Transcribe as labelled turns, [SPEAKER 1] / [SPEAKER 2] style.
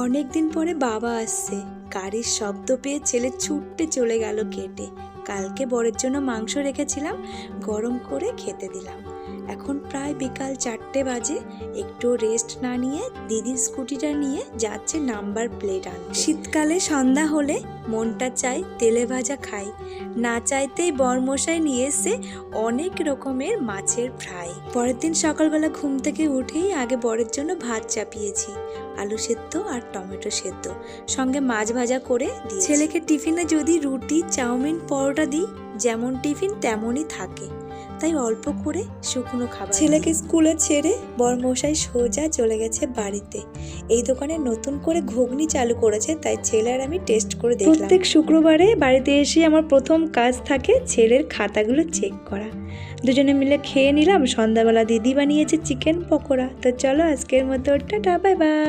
[SPEAKER 1] অনেকদিন পরে বাবা আসছে। গাড়ির শব্দ পেয়ে ছেলে ছুটতে চলে গেল কেটে। কালকে বরের জন্য মাংস রেখেছিলাম, গরম করে খেতে দিলাম। এখন প্রায় বিকাল 4টে বাজে। একটু রেস্ট না নিয়ে দিদির স্কুটিটা নিয়ে যাচ্ছে নাম্বার প্লেট আনতে। শীতকালে সন্ধ্যা হলে মনটা চাই তেলে ভাজা খাই, না চাইতেই বরমশাই নিয়ে এসে অনেক রকমের মাছের ফ্রাই। পরের দিন সকালবেলা ঘুম থেকে উঠেই আগে বরের জন্য ভাত চাপিয়েছি, আলু সেদ্ধ আর টমেটো সেদ্ধ, সঙ্গে মাছ ভাজা করে দিই। ছেলেকে টিফিনে যদি রুটি, চাউমিন, পরোটা দিই, যেমন টিফিন তেমনই থাকে, তাই অল্প করে শুকনো খাবার। ছেলেকে স্কুলে ছেড়ে বরমশাই সোজা চলে গেছে বাড়িতে। এই দোকানে নতুন করে ঘুগনি চালু করেছে, তাই ছেলে আর আমি টেস্ট করে দেখলাম। প্রত্যেক শুক্রবারে বাড়িতে এসে আমার প্রথম কাজ থাকে ছেলের খাতাগুলো চেক করা। দুজনে মিলে খেয়ে নিলাম। সন্ধ্যাবেলা দিদি বানিয়েছে চিকেন পকোড়া। তো চলো আজকের মতো টাটা, বাই বাই।